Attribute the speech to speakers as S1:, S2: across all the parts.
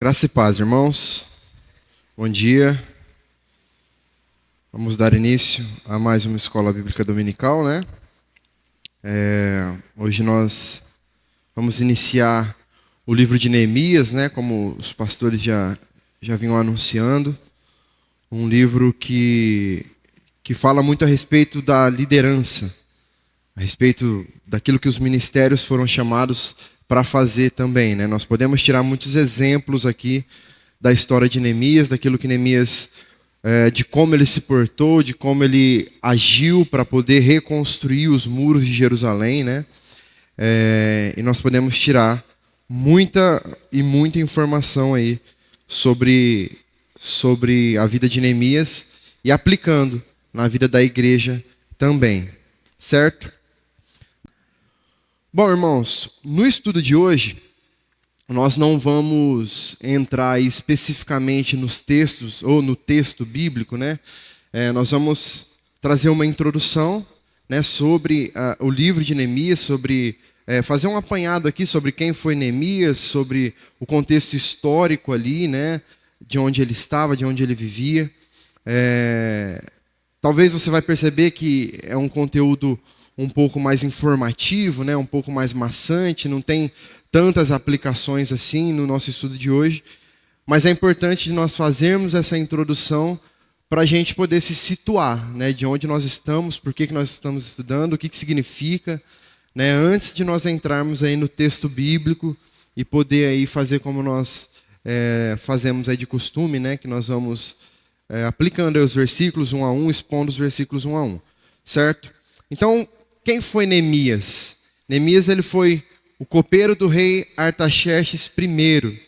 S1: Graça e paz, irmãos. Bom dia. Vamos dar início a mais uma escola bíblica dominical, né? Hoje nós vamos iniciar o livro de Neemias, né? Como os pastores já vinham anunciando. Um livro que fala muito a respeito da liderança, a respeito daquilo que os ministérios foram chamados para fazer também, né? Nós podemos tirar muitos exemplos aqui da história de Neemias, daquilo que Neemias, de como ele se portou, de como ele agiu para poder reconstruir os muros de Jerusalém, né? E nós podemos tirar muita informação aí sobre a vida de Neemias e aplicando na vida da igreja também, certo? Bom, irmãos, no estudo de hoje, nós não vamos entrar especificamente nos textos, ou no texto bíblico, né? Nós vamos trazer uma introdução, né, sobre o livro de Neemias, fazer um apanhado aqui sobre quem foi Neemias, sobre o contexto histórico ali, né, de onde ele estava, de onde ele vivia. Talvez você vai perceber que é um conteúdo um pouco mais informativo, né, um pouco mais maçante, não tem tantas aplicações assim no nosso estudo de hoje, mas é importante nós fazermos essa introdução para a gente poder se situar, né, de onde nós estamos, por que nós estamos estudando, o que significa, né, antes de nós entrarmos aí no texto bíblico e poder aí fazer como nós fazemos aí de costume, né, que nós vamos aplicando aí os versículos 1 a 1, expondo os versículos 1 a 1, certo? Então, quem foi Neemias? Neemias, ele foi o copeiro do rei Artaxerxes I.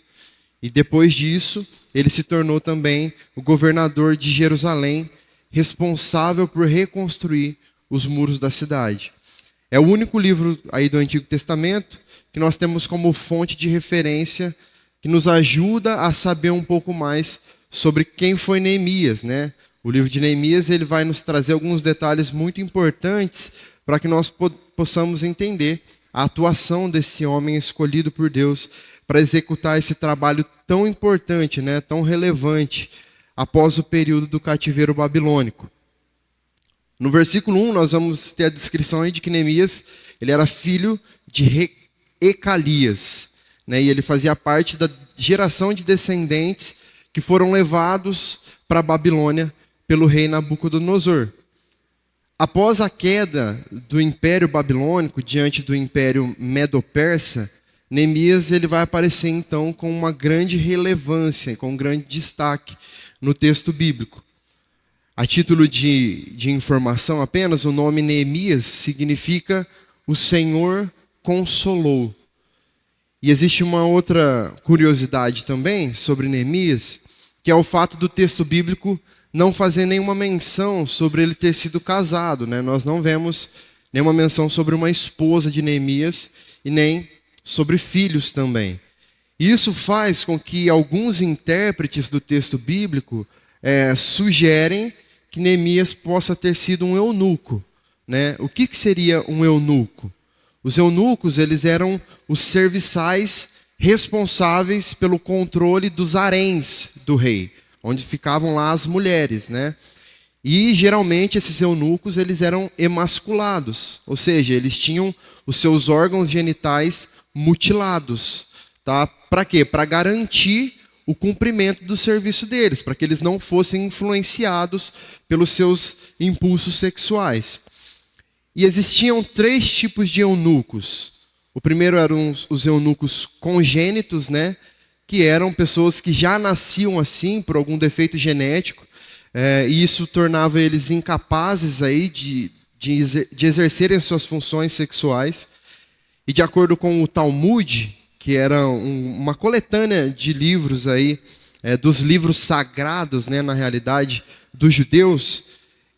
S1: E depois disso, ele se tornou também o governador de Jerusalém, responsável por reconstruir os muros da cidade. É o único livro aí do Antigo Testamento que nós temos como fonte de referência que nos ajuda a saber um pouco mais sobre quem foi Neemias, né? O livro de Neemias, ele vai nos trazer alguns detalhes muito importantes para que nós possamos entender a atuação desse homem escolhido por Deus para executar esse trabalho tão importante, né, tão relevante, após o período do cativeiro babilônico. No versículo 1, nós vamos ter a descrição aí de que Neemias, ele era filho de Ecalias, né, e ele fazia parte da geração de descendentes que foram levados para a Babilônia pelo rei Nabucodonosor. Após a queda do Império Babilônico diante do Império Medo-Persa, Neemias ele vai aparecer então com uma grande relevância, com um grande destaque no texto bíblico. A título de informação apenas, o nome Neemias significa o Senhor consolou. E existe uma outra curiosidade também sobre Neemias, que é o fato do texto bíblico não fazer nenhuma menção sobre ele ter sido casado, né? Nós não vemos nenhuma menção sobre uma esposa de Neemias e nem sobre filhos também. Isso faz com que alguns intérpretes do texto bíblico sugerem que Neemias possa ter sido um eunuco, né? O que seria um eunuco? Os eunucos, eles eram os serviçais responsáveis pelo controle dos haréns do rei, onde ficavam lá as mulheres, né? E geralmente esses eunucos, eles eram emasculados, ou seja, eles tinham os seus órgãos genitais mutilados, tá? Para quê? Para garantir o cumprimento do serviço deles, para que eles não fossem influenciados pelos seus impulsos sexuais. E existiam 3 tipos de eunucos. O primeiro eram os eunucos congênitos, né? Que eram pessoas que já nasciam assim por algum defeito genético, e isso tornava eles incapazes aí de exercerem suas funções sexuais. E de acordo com o Talmud, que era uma coletânea de livros aí, dos livros sagrados, né, na realidade, dos judeus,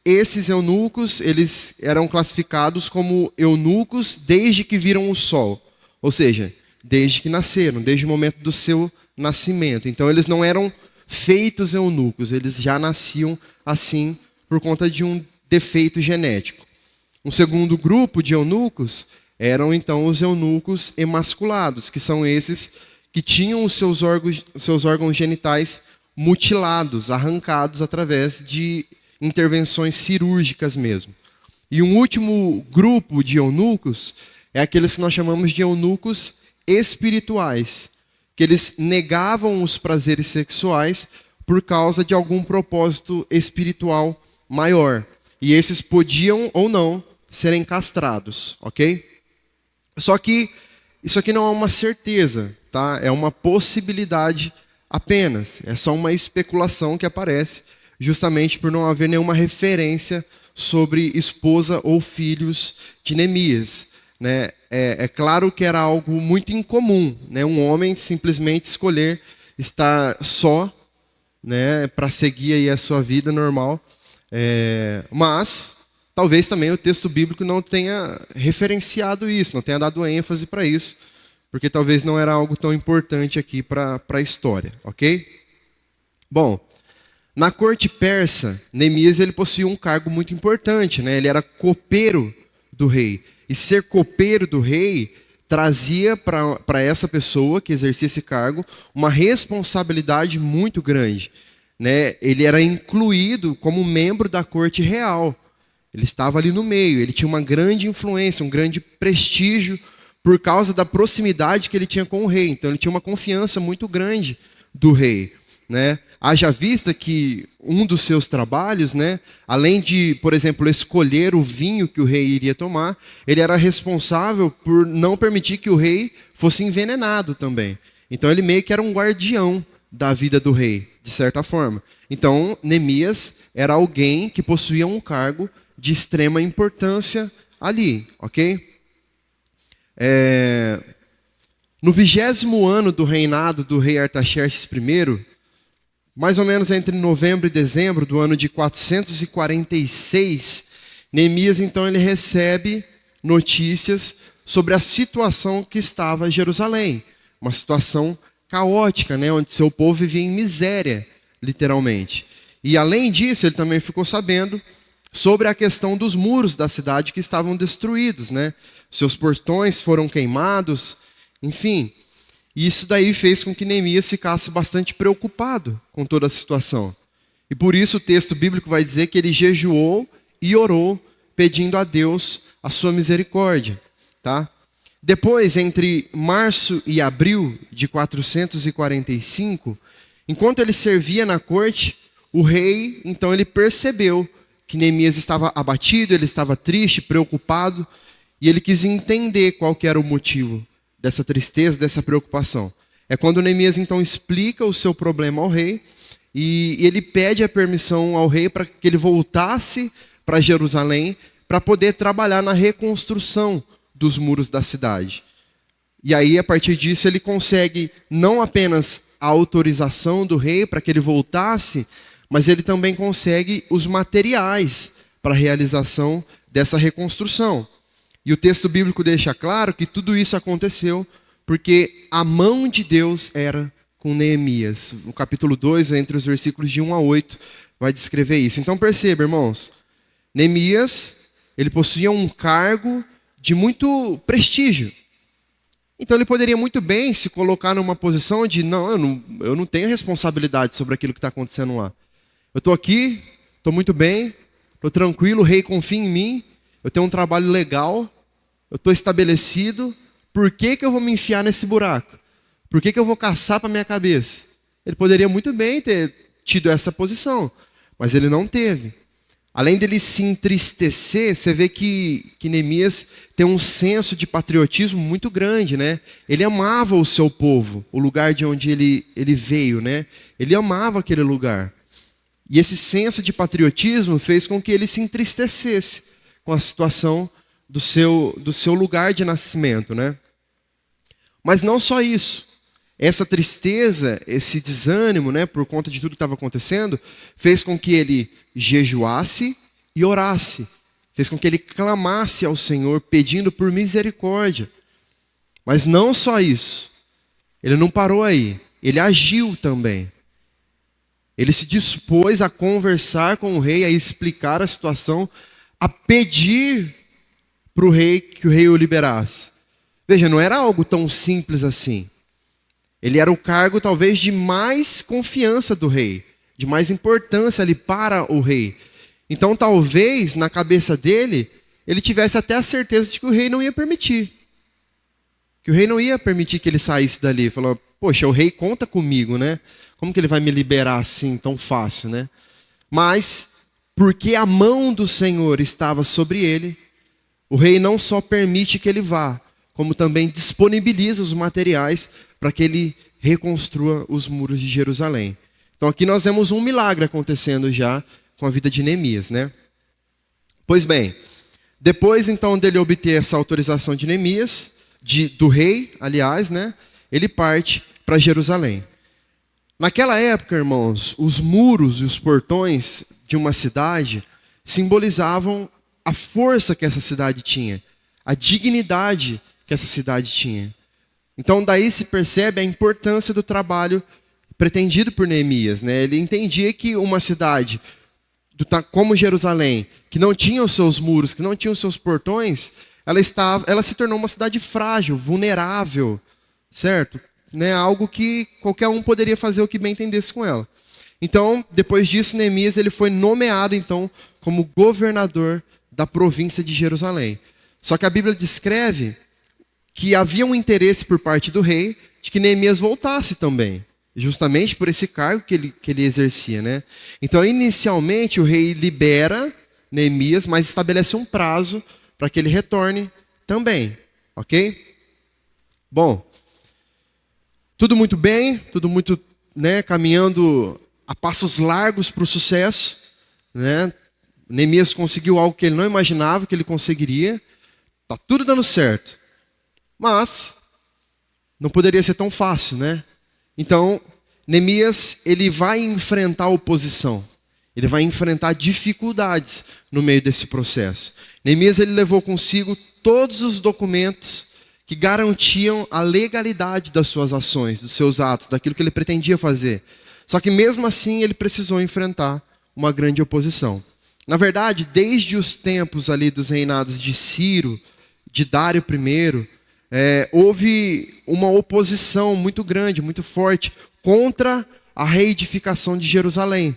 S1: esses eunucos, eles eram classificados como eunucos desde que viram o sol, ou seja, desde que nasceram, desde o momento do seu nascimento. Então eles não eram feitos eunucos, eles já nasciam assim por conta de um defeito genético. Um segundo grupo de eunucos eram então os eunucos emasculados, que são esses que tinham os seus órgãos genitais mutilados, arrancados através de intervenções cirúrgicas mesmo. E um último grupo de eunucos é aqueles que nós chamamos de eunucos espirituais, que eles negavam os prazeres sexuais por causa de algum propósito espiritual maior. E esses podiam ou não serem castrados, ok? Só que isso aqui não é uma certeza, tá? É uma possibilidade apenas. É só uma especulação que aparece justamente por não haver nenhuma referência sobre esposa ou filhos de Neemias, né? É claro que era algo muito incomum, né? Um homem simplesmente escolher estar só, né, para seguir aí a sua vida normal. Mas talvez também o texto bíblico não tenha referenciado isso, não tenha dado ênfase para isso, porque talvez não era algo tão importante aqui para a história, ok? Bom, na corte persa, Neemias ele possuía um cargo muito importante, né? Ele era copeiro do rei. E ser copeiro do rei trazia para essa pessoa que exercia esse cargo uma responsabilidade muito grande, né? Ele era incluído como membro da corte real. Ele estava ali no meio, ele tinha uma grande influência, um grande prestígio por causa da proximidade que ele tinha com o rei. Então ele tinha uma confiança muito grande do rei, né? Haja vista que um dos seus trabalhos, né, além de, por exemplo, escolher o vinho que o rei iria tomar, ele era responsável por não permitir que o rei fosse envenenado também. Então ele meio que era um guardião da vida do rei, de certa forma. Então Neemias era alguém que possuía um cargo de extrema importância ali, ok? No 20º ano do reinado do rei Artaxerxes I, mais ou menos entre novembro e dezembro do ano de 446, Neemias então ele recebe notícias sobre a situação que estava em Jerusalém, uma situação caótica, né, onde seu povo vivia em miséria, literalmente. E além disso, ele também ficou sabendo sobre a questão dos muros da cidade que estavam destruídos, né? Seus portões foram queimados, enfim. E isso daí fez com que Neemias ficasse bastante preocupado com toda a situação. E por isso o texto bíblico vai dizer que ele jejuou e orou, pedindo a Deus a sua misericórdia, tá? Depois, entre março e abril de 445, enquanto ele servia na corte, o rei, então ele percebeu que Neemias estava abatido, ele estava triste, preocupado, e ele quis entender qual que era o motivo dessa tristeza, dessa preocupação. É quando Neemias então explica o seu problema ao rei, e ele pede a permissão ao rei para que ele voltasse para Jerusalém, para poder trabalhar na reconstrução dos muros da cidade. E aí, a partir disso, ele consegue não apenas a autorização do rei para que ele voltasse, mas ele também consegue os materiais para a realização dessa reconstrução. E o texto bíblico deixa claro que tudo isso aconteceu porque a mão de Deus era com Neemias. No capítulo 2, entre os versículos de 1 a 8, vai descrever isso. Então perceba, irmãos, Neemias, ele possuía um cargo de muito prestígio. Então ele poderia muito bem se colocar numa posição de, eu não tenho responsabilidade sobre aquilo que está acontecendo lá. Eu estou aqui, estou muito bem, estou tranquilo, o rei confia em mim, eu tenho um trabalho legal, eu estou estabelecido, por que eu vou me enfiar nesse buraco? Por que eu vou caçar para a minha cabeça? Ele poderia muito bem ter tido essa posição, mas ele não teve. Além dele se entristecer, você vê que Neemias tem um senso de patriotismo muito grande, né? Ele amava o seu povo, o lugar de onde ele veio, né? Ele amava aquele lugar. E esse senso de patriotismo fez com que ele se entristecesse com a situação do seu lugar de nascimento, né? Mas não só isso. Essa tristeza, esse desânimo, né, por conta de tudo que estava acontecendo, fez com que ele jejuasse e orasse. Fez com que ele clamasse ao Senhor pedindo por misericórdia. Mas não só isso. Ele não parou aí. Ele agiu também. Ele se dispôs a conversar com o rei, a explicar a situação, a pedir para o rei que o rei o liberasse. Veja, não era algo tão simples assim. Ele era o cargo talvez de mais confiança do rei, de mais importância ali para o rei. Então talvez na cabeça dele, ele tivesse até a certeza de que o rei não ia permitir. Que o rei não ia permitir que ele saísse dali. Falou, poxa, o rei conta comigo, né? Como que ele vai me liberar assim tão fácil, né? Mas, porque a mão do Senhor estava sobre ele, o rei não só permite que ele vá, como também disponibiliza os materiais para que ele reconstrua os muros de Jerusalém. Então aqui nós vemos um milagre acontecendo já com a vida de Neemias, né? Pois bem, depois então dele obter essa autorização de Neemias, do rei, aliás, né? Ele parte para Jerusalém. Naquela época, irmãos, os muros e os portões de uma cidade simbolizavam a força que essa cidade tinha, a dignidade que essa cidade tinha. Então daí se percebe a importância do trabalho pretendido por Neemias, né? Ele entendia que uma cidade como Jerusalém, que não tinha os seus muros, que não tinha os seus portões, ela se tornou uma cidade frágil, vulnerável, certo? Né? Algo que qualquer um poderia fazer o que bem entendesse com ela. Então, depois disso, Neemias ele foi nomeado então como governador da província de Jerusalém. Só que a Bíblia descreve que havia um interesse por parte do rei de que Neemias voltasse também, justamente por esse cargo que ele exercia, né? Então, inicialmente, o rei libera Neemias, mas estabelece um prazo para que ele retorne também, ok? Bom, tudo muito bem, tudo muito, né, caminhando a passos largos para o sucesso, né? Neemias conseguiu algo que ele não imaginava que ele conseguiria, tá tudo dando certo, mas não poderia ser tão fácil, né? Então, Neemias, ele vai enfrentar oposição. Ele vai enfrentar dificuldades no meio desse processo. Neemias, ele levou consigo todos os documentos que garantiam a legalidade das suas ações, dos seus atos, daquilo que ele pretendia fazer. Só que mesmo assim, ele precisou enfrentar uma grande oposição. Na verdade, desde os tempos ali dos reinados de Ciro, de Dário I, houve uma oposição muito grande, muito forte, contra a reedificação de Jerusalém.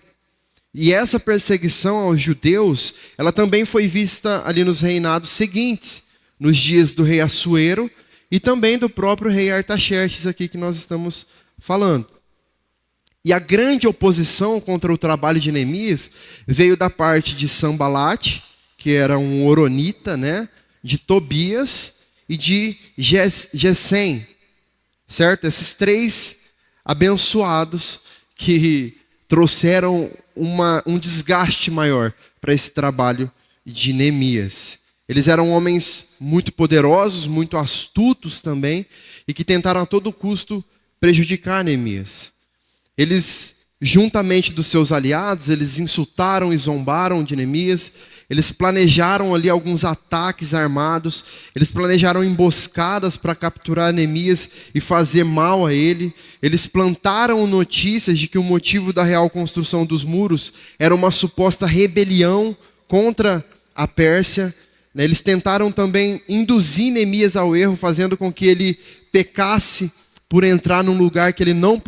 S1: E essa perseguição aos judeus, ela também foi vista ali nos reinados seguintes, nos dias do rei Assuero e também do próprio rei Artaxerxes aqui que nós estamos falando. E a grande oposição contra o trabalho de Neemias veio da parte de Sanbalate, que era um horonita, né, de Tobias e de Gesem, certo? Esses três abençoados que trouxeram um desgaste maior para esse trabalho de Neemias. Eles eram homens muito poderosos, muito astutos também, e que tentaram a todo custo prejudicar Neemias. Eles, juntamente dos seus aliados, eles insultaram e zombaram de Neemias, eles planejaram ali alguns ataques armados, eles planejaram emboscadas para capturar Neemias e fazer mal a ele, eles plantaram notícias de que o motivo da real construção dos muros era uma suposta rebelião contra a Pérsia. Eles tentaram também induzir Neemias ao erro, fazendo com que ele pecasse por entrar num lugar que ele não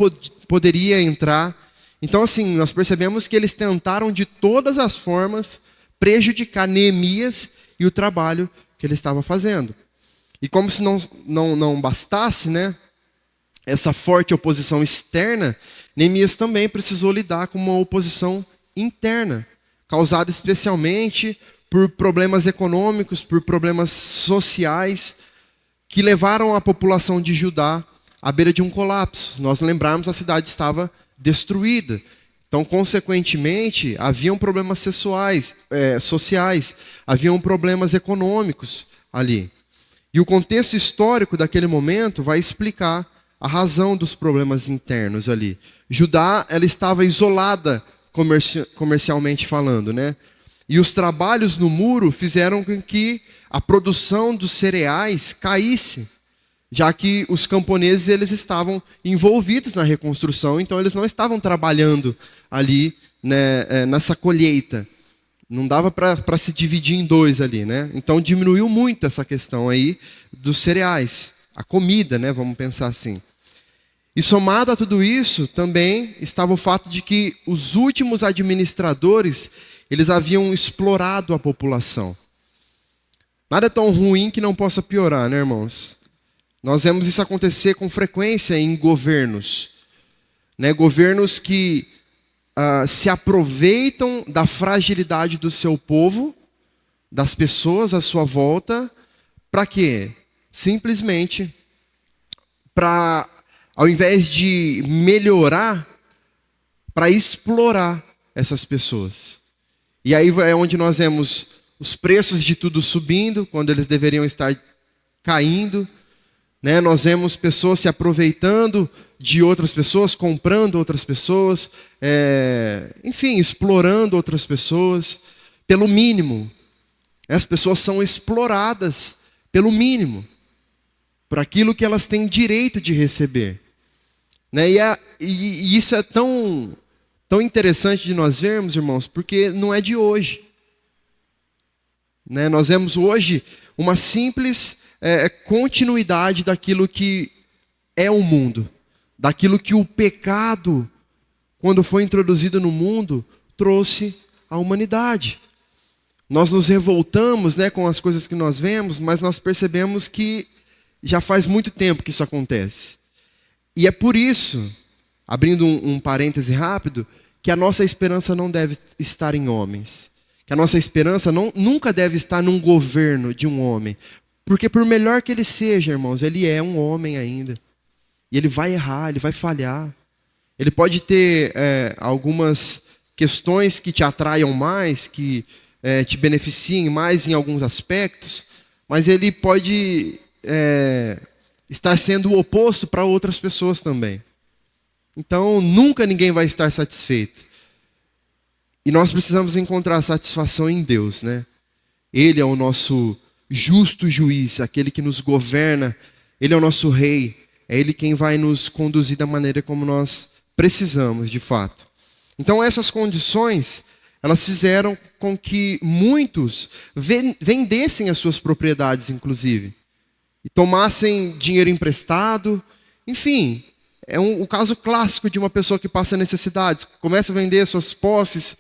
S1: poderia entrar. Então, assim, nós percebemos que eles tentaram de todas as formas prejudicar Neemias e o trabalho que ele estava fazendo. E como se não bastasse, né, essa forte oposição externa, Neemias também precisou lidar com uma oposição interna, causada especialmente por problemas econômicos, por problemas sociais, que levaram a população de Judá à beira de um colapso. Nós lembrarmos, a cidade estava destruída. Então, consequentemente, haviam problemas sociais, haviam problemas econômicos ali. E o contexto histórico daquele momento vai explicar a razão dos problemas internos ali. Judá, ela estava isolada comercialmente falando, né? E os trabalhos no muro fizeram com que a produção dos cereais caísse, já que os camponeses eles estavam envolvidos na reconstrução, então eles não estavam trabalhando ali, né, nessa colheita. Não dava para se dividir em dois ali, né? Então diminuiu muito essa questão aí dos cereais, a comida, né, vamos pensar assim. E somado a tudo isso, também estava o fato de que os últimos administradores, eles haviam explorado a população. Nada é tão ruim que não possa piorar, né, irmãos? Nós vemos isso acontecer com frequência em governos, né? Governos que se aproveitam da fragilidade do seu povo, das pessoas à sua volta, para quê? Simplesmente para, ao invés de melhorar, para explorar essas pessoas. E aí é onde nós vemos os preços de tudo subindo, quando eles deveriam estar caindo, né? Nós vemos pessoas se aproveitando de outras pessoas, comprando outras pessoas, enfim, explorando outras pessoas pelo mínimo. As pessoas são exploradas pelo mínimo, por aquilo que elas têm direito de receber, né? E isso é tão interessante de nós vermos, irmãos, porque não é de hoje, né? Nós vemos hoje uma simples continuidade daquilo que é o mundo, daquilo que o pecado, quando foi introduzido no mundo, trouxe à humanidade. Nós nos revoltamos, né, com as coisas que nós vemos, mas nós percebemos que já faz muito tempo que isso acontece. E é por isso, abrindo um parêntese rápido, que a nossa esperança não deve estar em homens. Que a nossa esperança nunca deve estar num governo de um homem. Porque por melhor que ele seja, irmãos, ele é um homem ainda. E ele vai errar, ele vai falhar. Ele pode ter algumas questões que te atraiam mais, que te beneficiem mais em alguns aspectos, mas ele pode estar sendo o oposto para outras pessoas também. Então, nunca ninguém vai estar satisfeito. E nós precisamos encontrar satisfação em Deus, né? Ele é o nosso justo juiz, aquele que nos governa. Ele é o nosso rei. É Ele quem vai nos conduzir da maneira como nós precisamos, de fato. Então, essas condições, elas fizeram com que muitos vendessem as suas propriedades, inclusive. E tomassem dinheiro emprestado. Enfim, é o caso clássico de uma pessoa que passa necessidades. Começa a vender suas posses,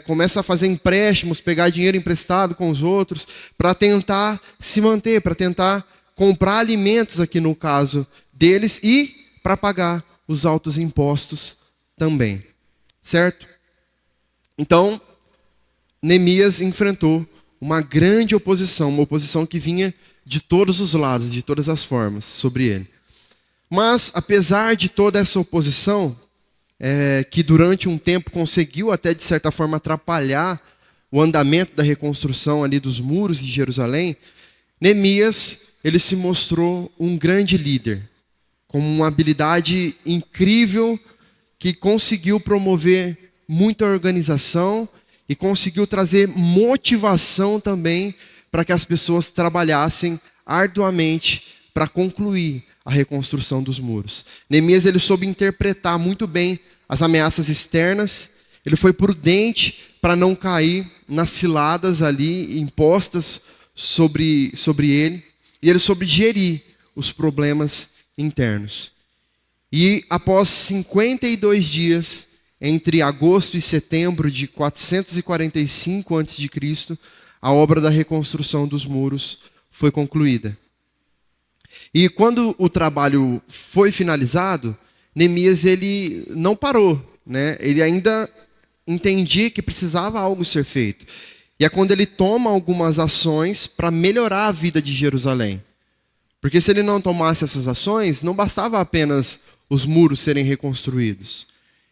S1: começa a fazer empréstimos, pegar dinheiro emprestado com os outros, para tentar se manter, para tentar comprar alimentos, aqui no caso deles, e para pagar os altos impostos também. Certo? Então, Neemias enfrentou uma grande oposição, uma oposição que vinha de todos os lados, de todas as formas, sobre ele. Mas, apesar de toda essa oposição, que durante um tempo conseguiu até de certa forma atrapalhar o andamento da reconstrução ali dos muros de Jerusalém, Neemias, ele se mostrou um grande líder, com uma habilidade incrível que conseguiu promover muita organização e conseguiu trazer motivação também para que as pessoas trabalhassem arduamente para concluir a reconstrução dos muros. Neemias, ele soube interpretar muito bem as ameaças externas, ele foi prudente para não cair nas ciladas ali impostas sobre ele, e ele soube gerir os problemas internos. E após 52 dias, entre agosto e setembro de 445 a.C., a obra da reconstrução dos muros foi concluída. E quando o trabalho foi finalizado, Neemias, ele não parou, né? Ele ainda entendia que precisava algo ser feito. E é quando ele toma algumas ações para melhorar a vida de Jerusalém. Porque se ele não tomasse essas ações, não bastava apenas os muros serem reconstruídos.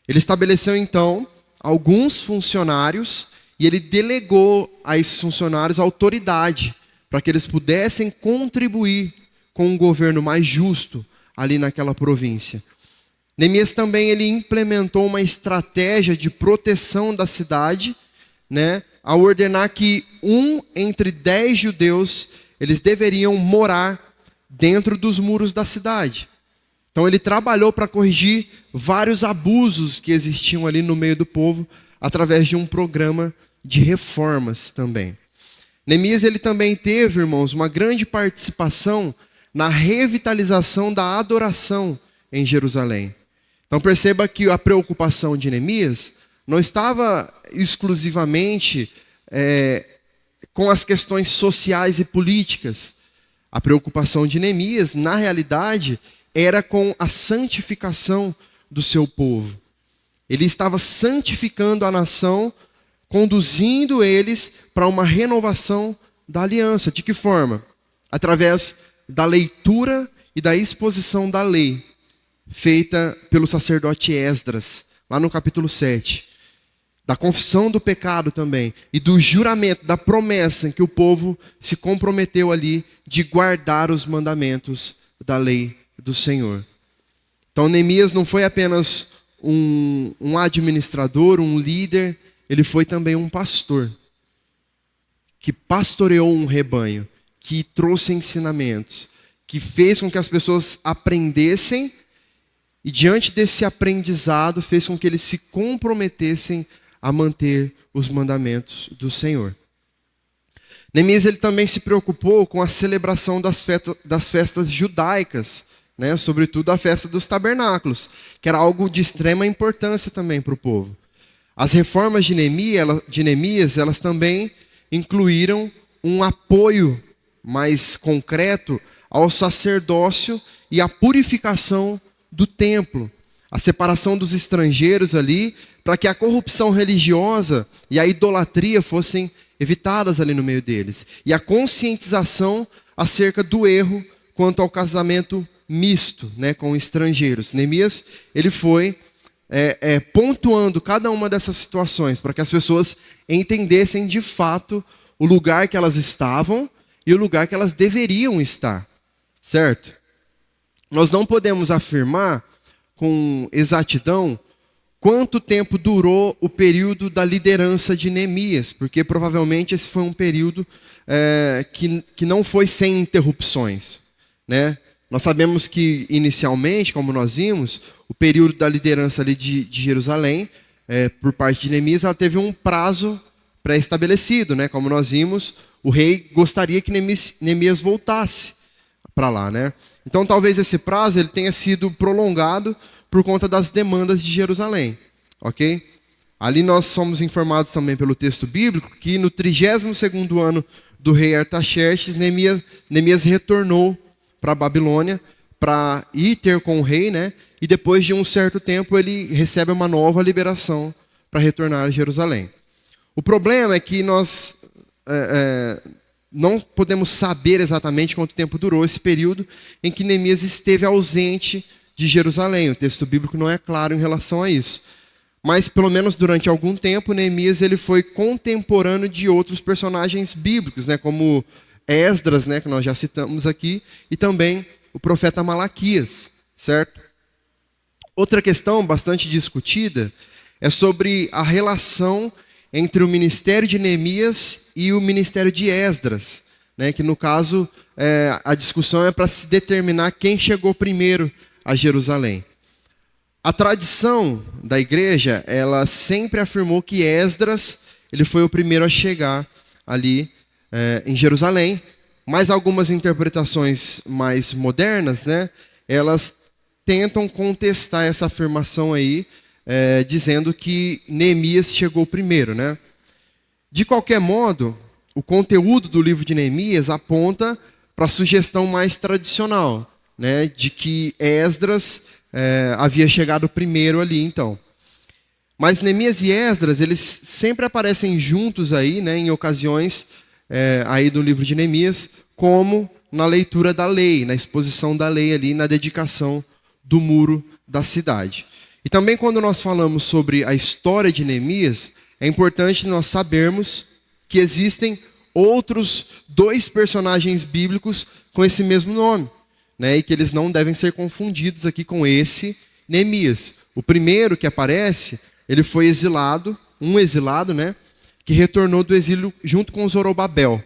S1: Ele estabeleceu então alguns funcionários e ele delegou a esses funcionários autoridade para que eles pudessem contribuir com um governo mais justo ali naquela província. Neemias também ele implementou uma estratégia de proteção da cidade, né, ao ordenar que 1 entre 10 judeus eles deveriam morar dentro dos muros da cidade. Então ele trabalhou para corrigir vários abusos que existiam ali no meio do povo através de um programa de reformas também. Neemias ele também teve, irmãos, uma grande participação na revitalização da adoração em Jerusalém. Então perceba que a preocupação de Neemias não estava exclusivamente com as questões sociais e políticas. A preocupação de Neemias, na realidade, era com a santificação do seu povo. Ele estava santificando a nação, conduzindo eles para uma renovação da aliança. De que forma? Através da leitura e da exposição da lei, feita pelo sacerdote Esdras, lá no capítulo 7. Da confissão do pecado também, e do juramento, da promessa em que o povo se comprometeu ali de guardar os mandamentos da lei do Senhor. Então Neemias não foi apenas um administrador, um líder, ele foi também um pastor, que pastoreou um rebanho, que trouxe ensinamentos, que fez com que as pessoas aprendessem, e diante desse aprendizado fez com que eles se comprometessem a manter os mandamentos do Senhor. Neemias ele também se preocupou com a celebração das festas judaicas, né? Sobretudo a festa dos tabernáculos, que era algo de extrema importância também para o povo. As reformas de Neemias, elas também incluíram um apoio mais concreto ao sacerdócio e à purificação do templo, a separação dos estrangeiros ali, para que a corrupção religiosa e a idolatria fossem evitadas ali no meio deles. E a conscientização acerca do erro quanto ao casamento misto, né, com estrangeiros. Neemias, ele foi pontuando cada uma dessas situações para que as pessoas entendessem de fato o lugar que elas estavam e o lugar que elas deveriam estar. Certo? Nós não podemos afirmar com exatidão quanto tempo durou o período da liderança de Neemias, porque provavelmente esse foi um período que não foi sem interrupções, né? Nós sabemos que inicialmente, como nós vimos, o período da liderança ali de Jerusalém, por parte de Neemias, ela teve um prazo pré-estabelecido, né? Como nós vimos, o rei gostaria que Neemias voltasse para lá, né? Então talvez esse prazo ele tenha sido prolongado por conta das demandas de Jerusalém, ok? Ali nós somos informados também pelo texto bíblico que no 32º ano do rei Artaxerxes, Neemias retornou para a Babilônia para ir ter com o rei, né? E depois de um certo tempo ele recebe uma nova liberação para retornar a Jerusalém. O problema é que nós não podemos saber exatamente quanto tempo durou esse período em que Neemias esteve ausente de Jerusalém. O texto bíblico não é claro em relação a isso. Mas, pelo menos durante algum tempo, Neemias ele foi contemporâneo de outros personagens bíblicos, né, como Esdras, né, que nós já citamos aqui, e também o profeta Malaquias, certo? Outra questão bastante discutida é sobre a relação entre o ministério de Neemias e o ministério de Esdras, né, que no caso a discussão é para se determinar quem chegou primeiro a Jerusalém. A tradição da igreja, ela sempre afirmou que Esdras ele foi o primeiro a chegar ali em Jerusalém, mas algumas interpretações mais modernas, né, elas tentam contestar essa afirmação aí, dizendo que Neemias chegou primeiro, né? De qualquer modo, o conteúdo do livro de Neemias aponta para a sugestão mais tradicional, né, de que Esdras havia chegado primeiro ali, então. Mas Neemias e Esdras, eles sempre aparecem juntos aí, né, em ocasiões aí do livro de Neemias, como na leitura da lei, na exposição da lei ali, na dedicação do muro da cidade. E também quando nós falamos sobre a história de Neemias, é importante nós sabermos que existem outros 2 personagens bíblicos com esse mesmo nome, né, e que eles não devem ser confundidos aqui com esse Neemias. O primeiro que aparece, ele foi exilado, né, que retornou do exílio junto com Zorobabel.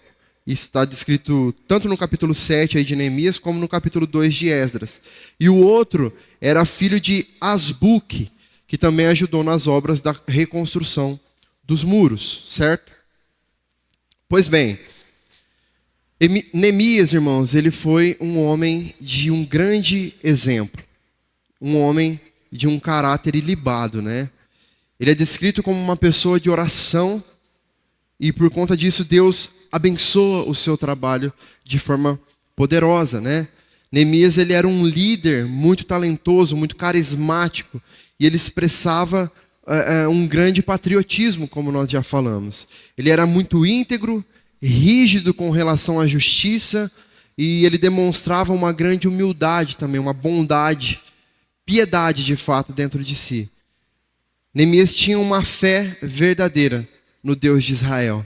S1: Isso está descrito tanto no capítulo 7 aí de Neemias, como no capítulo 2 de Esdras. E o outro era filho de Asbuque, que também ajudou nas obras da reconstrução dos muros, certo? Pois bem, Neemias, irmãos, ele foi um homem de um grande exemplo. um homem de um caráter ilibado, né? Ele é descrito como uma pessoa de oração e por conta disso Deus abençoa o seu trabalho de forma poderosa, né? Neemias, ele era um líder muito talentoso, muito carismático e ele expressava um grande patriotismo, como nós já falamos. Ele era muito íntegro, rígido com relação à justiça e ele demonstrava uma grande humildade também, uma bondade, piedade de fato dentro de si. Neemias tinha uma fé verdadeira no Deus de Israel.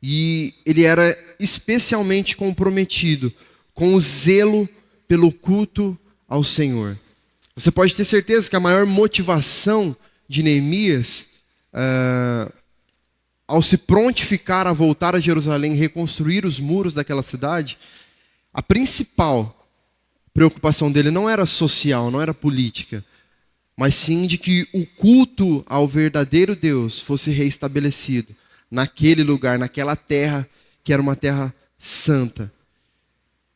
S1: E ele era especialmente comprometido com o zelo pelo culto ao Senhor. Você pode ter certeza que a maior motivação de Neemias, ao se prontificar a voltar a Jerusalém e reconstruir os muros daquela cidade, a principal preocupação dele não era social, não era política, mas sim de que o culto ao verdadeiro Deus fosse reestabelecido naquele lugar, naquela terra que era uma terra santa.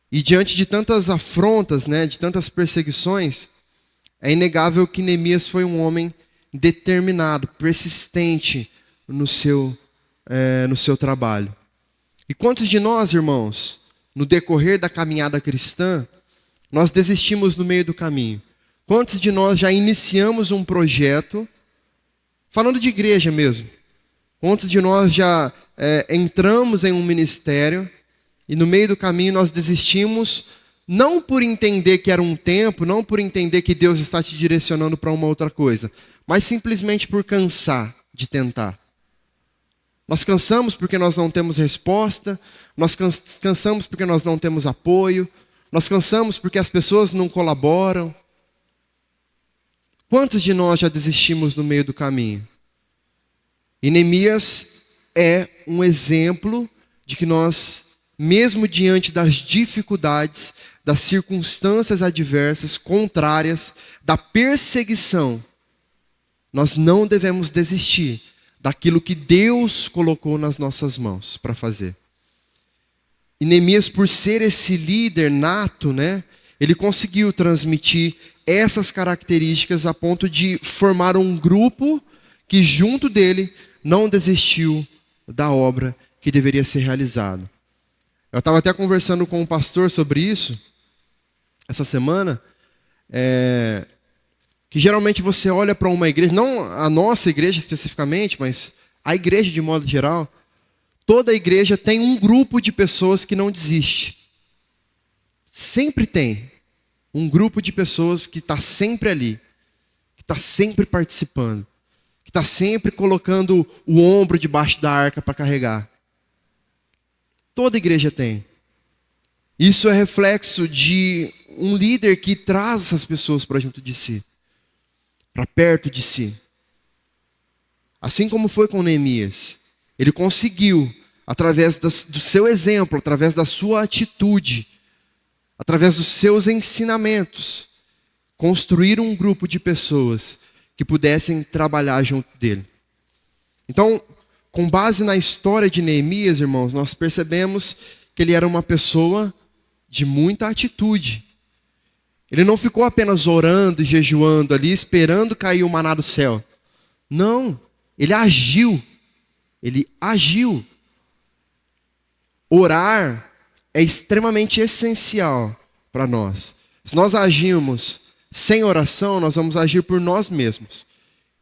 S1: E diante de tantas afrontas, né, de tantas perseguições, é inegável que Neemias foi um homem determinado, persistente no seu trabalho. E quantos de nós, irmãos, no decorrer da caminhada cristã, nós desistimos no meio do caminho? Quantos de nós já iniciamos um projeto, falando de igreja mesmo? Quantos de nós já entramos em um ministério e no meio do caminho nós desistimos, não por entender que era um tempo, não por entender que Deus está te direcionando para uma outra coisa, mas simplesmente por cansar de tentar. Nós cansamos porque nós não temos resposta, nós cansamos porque nós não temos apoio, nós cansamos porque as pessoas não colaboram. Quantos de nós já desistimos no meio do caminho? E Neemias é um exemplo de que nós, mesmo diante das dificuldades, das circunstâncias adversas, contrárias, da perseguição, nós não devemos desistir daquilo que Deus colocou nas nossas mãos para fazer. E Neemias, por ser esse líder nato, né, ele conseguiu transmitir essas características a ponto de formar um grupo que junto dele não desistiu da obra que deveria ser realizada. Eu estava até conversando com um pastor sobre isso essa semana, que geralmente você olha para uma igreja, não a nossa igreja especificamente, mas a igreja de modo geral, toda igreja tem um grupo de pessoas que não desiste. Sempre tem um grupo de pessoas que está sempre ali, que está sempre participando, que está sempre colocando o ombro debaixo da arca para carregar. Toda igreja tem. Isso é reflexo de um líder que traz essas pessoas para junto de si, para perto de si. Assim como foi com Neemias, ele conseguiu, através do seu exemplo, através da sua atitude, através dos seus ensinamentos, construir um grupo de pessoas que pudessem trabalhar junto dele. Então, com base na história de Neemias, irmãos, nós percebemos que ele era uma pessoa de muita atitude. Ele não ficou apenas orando e jejuando ali, esperando cair o maná do céu. Não, ele agiu. Ele agiu. Orar é extremamente essencial para nós. Se nós agimos sem oração, nós vamos agir por nós mesmos.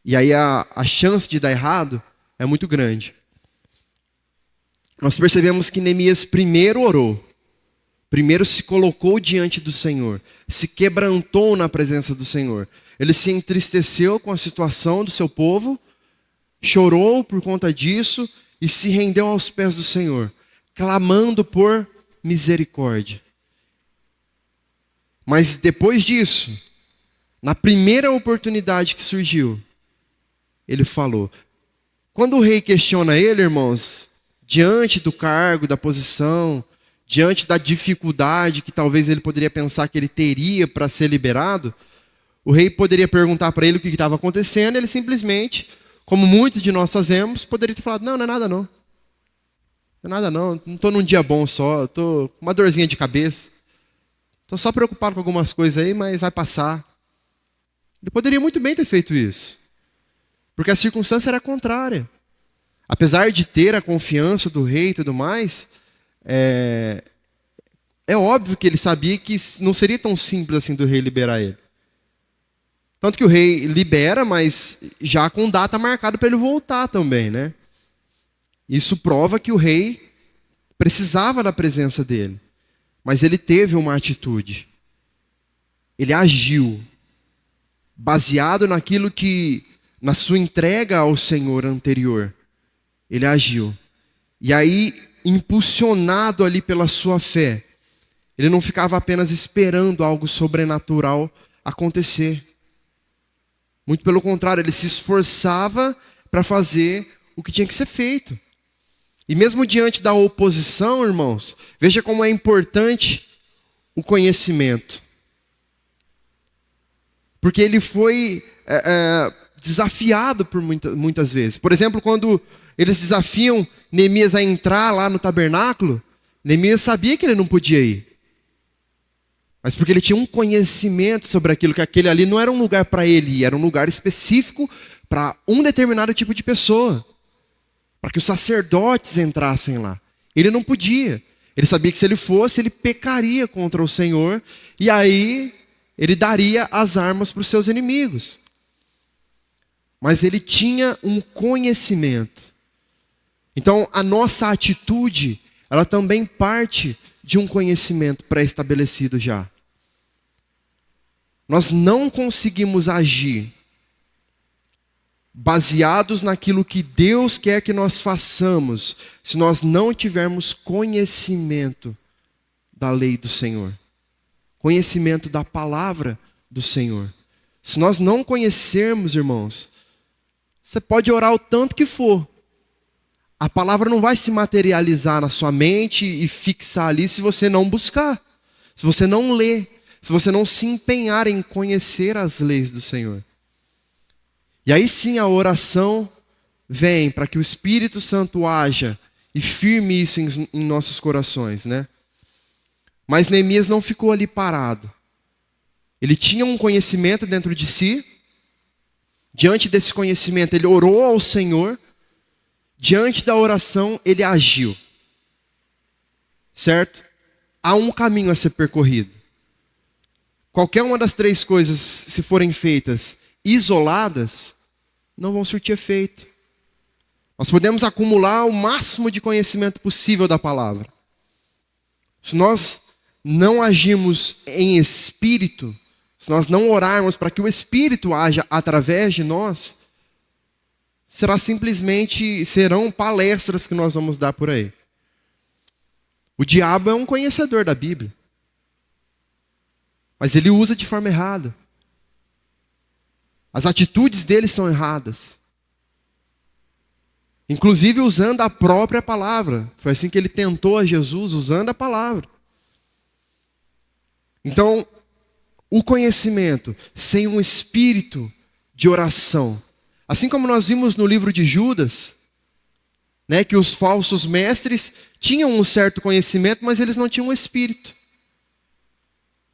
S1: E aí a chance de dar errado é muito grande. Nós percebemos que Neemias primeiro orou. Primeiro se colocou diante do Senhor. Se quebrantou na presença do Senhor. Ele se entristeceu com a situação do seu povo. Chorou por conta disso e se rendeu aos pés do Senhor, clamando por misericórdia. Mas depois disso, na primeira oportunidade que surgiu, ele falou. Quando o rei questiona ele, irmãos, diante do cargo, da posição, diante da dificuldade que talvez ele poderia pensar que ele teria para ser liberado, o rei poderia perguntar para ele o que estava acontecendo, ele simplesmente, como muitos de nós fazemos, poderia ter falado, não é nada não. Não é nada não, não estou num dia bom só, estou com uma dorzinha de cabeça. Estou só preocupado com algumas coisas aí, mas vai passar. Ele poderia muito bem ter feito isso, porque a circunstância era contrária. Apesar de ter a confiança do rei e tudo mais, é óbvio que ele sabia que não seria tão simples assim do rei liberar ele. Tanto que o rei libera, mas já com data marcada para ele voltar também, né? Isso prova que o rei precisava da presença dele. Mas ele teve uma atitude. Ele agiu baseado naquilo que, na sua entrega ao Senhor anterior, ele agiu. E aí, impulsionado ali pela sua fé, ele não ficava apenas esperando algo sobrenatural acontecer. Muito pelo contrário, ele se esforçava para fazer o que tinha que ser feito. E mesmo diante da oposição, irmãos, veja como é importante o conhecimento. Porque ele foi desafiado por muitas vezes. Por exemplo, quando eles desafiam Neemias a entrar lá no tabernáculo, Neemias sabia que ele não podia ir. Mas porque ele tinha um conhecimento sobre aquilo, que aquele ali não era um lugar para ele ir, era um lugar específico para um determinado tipo de pessoa. Para que os sacerdotes entrassem lá. Ele não podia. Ele sabia que se ele fosse, ele pecaria contra o Senhor. E aí, ele daria as armas para os seus inimigos. Mas ele tinha um conhecimento. Então, a nossa atitude, ela também parte de um conhecimento pré-estabelecido já. Nós não conseguimos agir baseados naquilo que Deus quer que nós façamos, se nós não tivermos conhecimento da lei do Senhor, conhecimento da palavra do Senhor. Se nós não conhecermos, irmãos, você pode orar o tanto que for, a palavra não vai se materializar na sua mente e fixar ali se você não buscar, se você não ler, se você não se empenhar em conhecer as leis do Senhor. E aí sim a oração vem para que o Espírito Santo haja e firme isso em nossos corações, né? Mas Neemias não ficou ali parado. Ele tinha um conhecimento dentro de si. Diante desse conhecimento, ele orou ao Senhor. Diante da oração, ele agiu. Certo? Há um caminho a ser percorrido. Qualquer uma das três coisas, se forem feitas isoladas, não vão surtir efeito. Nós podemos acumular o máximo de conhecimento possível da palavra. Se nós não agirmos em espírito, se nós não orarmos para que o Espírito haja através de nós, serão palestras que nós vamos dar por aí. O diabo é um conhecedor da Bíblia, mas ele usa de forma errada. As atitudes dele são erradas. Inclusive usando a própria palavra. Foi assim que ele tentou a Jesus, usando a palavra. Então, o conhecimento sem um espírito de oração, assim como nós vimos no livro de Judas, né, que os falsos mestres tinham um certo conhecimento, mas eles não tinham um espírito.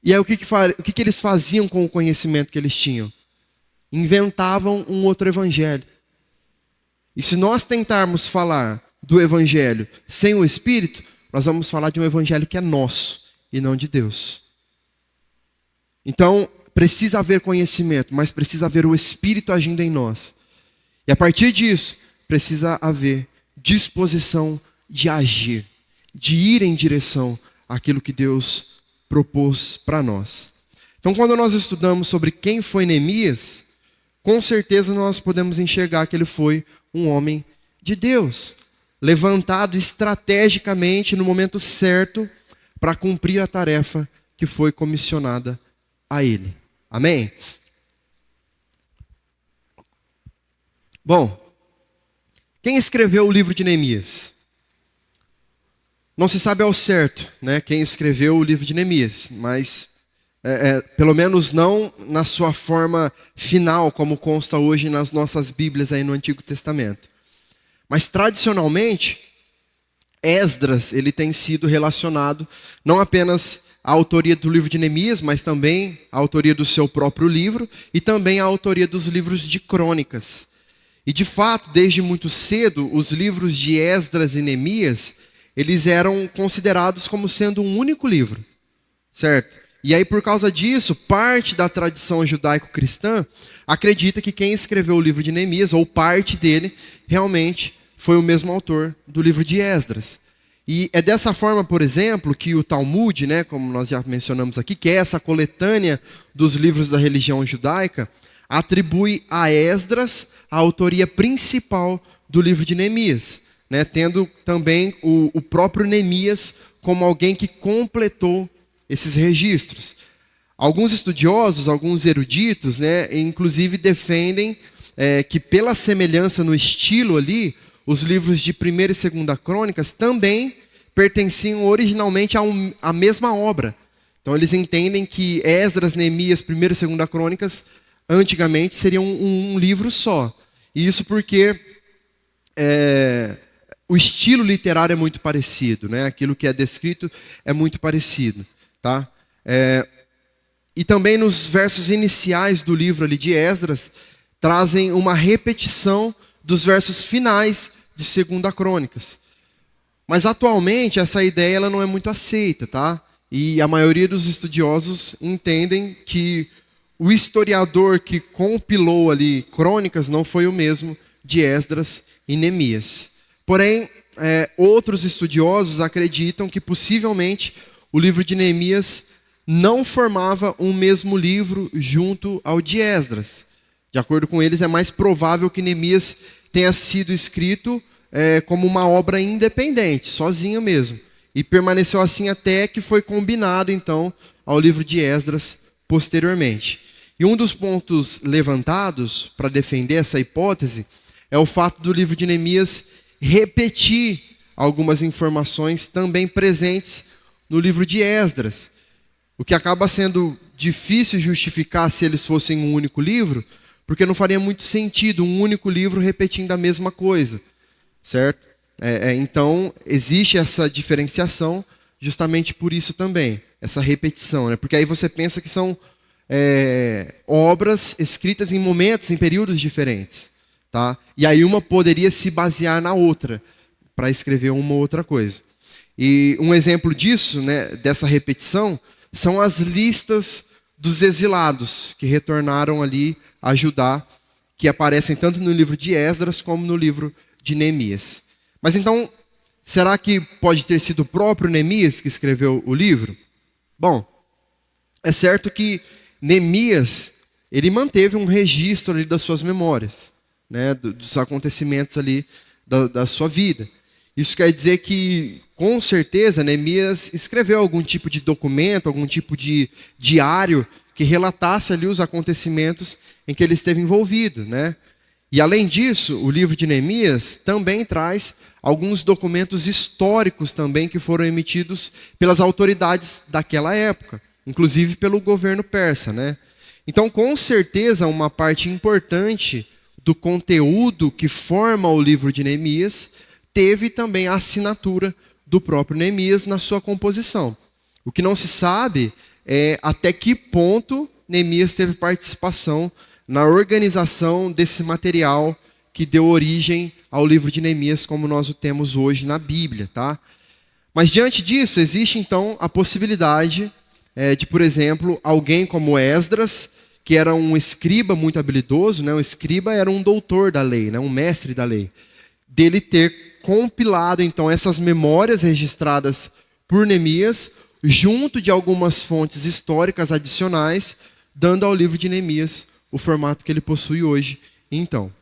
S1: E aí o que eles faziam com o conhecimento que eles tinham? Inventavam um outro evangelho. E se nós tentarmos falar do evangelho sem o Espírito, nós vamos falar de um evangelho que é nosso e não de Deus. Então, precisa haver conhecimento, mas precisa haver o Espírito agindo em nós. E a partir disso, precisa haver disposição de agir, de ir em direção àquilo que Deus propôs para nós. Então, quando nós estudamos sobre quem foi Neemias, com certeza nós podemos enxergar que ele foi um homem de Deus, levantado estrategicamente no momento certo para cumprir a tarefa que foi comissionada a ele. Amém? Bom, quem escreveu o livro de Neemias? Não se sabe ao certo, né, quem escreveu o livro de Neemias, mas pelo menos não na sua forma final, como consta hoje nas nossas Bíblias aí no Antigo Testamento. Mas tradicionalmente, Esdras ele tem sido relacionado não apenas a autoria do livro de Neemias, mas também a autoria do seu próprio livro e também a autoria dos livros de crônicas. E de fato, desde muito cedo, os livros de Esdras e Neemias, eles eram considerados como sendo um único livro, certo? E aí, por causa disso, parte da tradição judaico-cristã acredita que quem escreveu o livro de Neemias, ou parte dele, realmente foi o mesmo autor do livro de Esdras. E é dessa forma, por exemplo, que o Talmud, né, como nós já mencionamos aqui, que é essa coletânea dos livros da religião judaica, atribui a Esdras a autoria principal do livro de Neemias, né, tendo também o próprio Neemias como alguém que completou esses registros. Alguns estudiosos, alguns eruditos, né, inclusive defendem que pela semelhança no estilo ali, os livros de 1ª e 2ª Crônicas também pertenciam originalmente à mesma obra. Então eles entendem que Esdras, Neemias, 1ª e 2ª Crônicas, antigamente seriam um livro só. E isso porque o estilo literário é muito parecido, né? Aquilo que é descrito é muito parecido. Tá? E também nos versos iniciais do livro ali de Esdras, trazem uma repetição dos versos finais de 2ª Crônicas. Mas atualmente essa ideia ela não é muito aceita, tá? E a maioria dos estudiosos entendem que o historiador que compilou ali Crônicas não foi o mesmo de Esdras e Neemias. Porém, outros estudiosos acreditam que possivelmente o livro de Neemias não formava um mesmo livro junto ao de Esdras. De acordo com eles, é mais provável que Neemias tenha sido escrito como uma obra independente, sozinho mesmo. E permaneceu assim até que foi combinado, então, ao livro de Esdras posteriormente. E um dos pontos levantados para defender essa hipótese é o fato do livro de Neemias repetir algumas informações também presentes no livro de Esdras, o que acaba sendo difícil justificar se eles fossem um único livro, porque não faria muito sentido um único livro repetindo a mesma coisa, certo? Então, existe essa diferenciação justamente por isso também, essa repetição, né? Porque aí você pensa que são obras escritas em momentos, em períodos diferentes, tá? E aí uma poderia se basear na outra, para escrever uma ou outra coisa. E um exemplo disso, né, dessa repetição, são as listas dos exilados que retornaram ali a Judá, que aparecem tanto no livro de Esdras como no livro de Neemias. Mas então, será que pode ter sido o próprio Neemias que escreveu o livro? Bom, é certo que Neemias, ele manteve um registro ali das suas memórias, né, dos acontecimentos ali da sua vida. Isso quer dizer que, com certeza, Neemias escreveu algum tipo de documento, algum tipo de diário que relatasse ali os acontecimentos em que ele esteve envolvido, né? E, além disso, o livro de Neemias também traz alguns documentos históricos também que foram emitidos pelas autoridades daquela época, inclusive pelo governo persa, né? Então, com certeza, uma parte importante do conteúdo que forma o livro de Neemias teve também a assinatura do próprio Neemias na sua composição. O que não se sabe é até que ponto Neemias teve participação na organização desse material que deu origem ao livro de Neemias como nós o temos hoje na Bíblia, tá? Mas diante disso, existe então a possibilidade de, por exemplo, alguém como Esdras, que era um escriba muito habilidoso, né? Um escriba era um doutor da lei, né? Um mestre da lei, dele ter compilado, então, essas memórias registradas por Neemias, junto de algumas fontes históricas adicionais, dando ao livro de Neemias o formato que ele possui hoje. Então,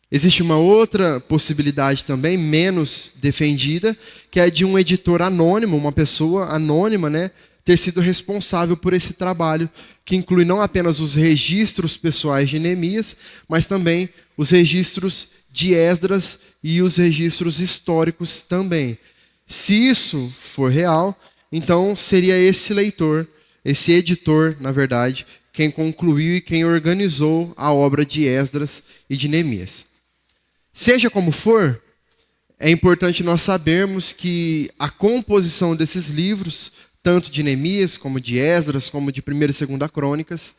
S1: existe uma outra possibilidade também, menos defendida, que é de um editor anônimo, uma pessoa anônima, né, ter sido responsável por esse trabalho, que inclui não apenas os registros pessoais de Neemias, mas também os registros de Esdras e os registros históricos também. Se isso for real, então seria esse leitor, esse editor, na verdade, quem concluiu e quem organizou a obra de Esdras e de Neemias. Seja como for, é importante nós sabermos que a composição desses livros tanto de Neemias, como de Esdras, como de 1ª e 2ª Crônicas,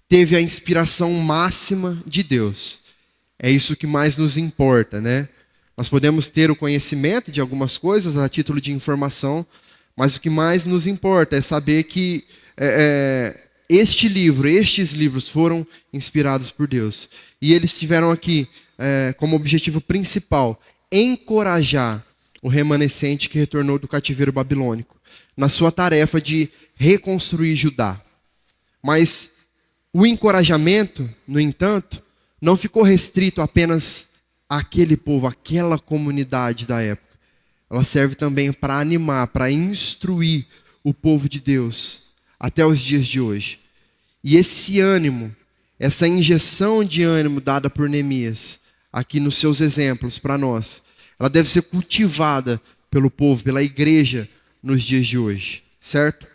S1: teve a inspiração máxima de Deus. É isso que mais nos importa, né? Nós podemos ter o conhecimento de algumas coisas a título de informação, mas o que mais nos importa é saber que estes livros foram inspirados por Deus. E eles tiveram aqui como objetivo principal encorajar o remanescente que retornou do cativeiro babilônico na sua tarefa de reconstruir Judá. Mas o encorajamento, no entanto, não ficou restrito apenas àquele povo, àquela comunidade da época. Ela serve também para animar, para instruir o povo de Deus até os dias de hoje. E esse ânimo, essa injeção de ânimo dada por Neemias, aqui nos seus exemplos para nós, ela deve ser cultivada pelo povo, pela igreja nos dias de hoje, certo?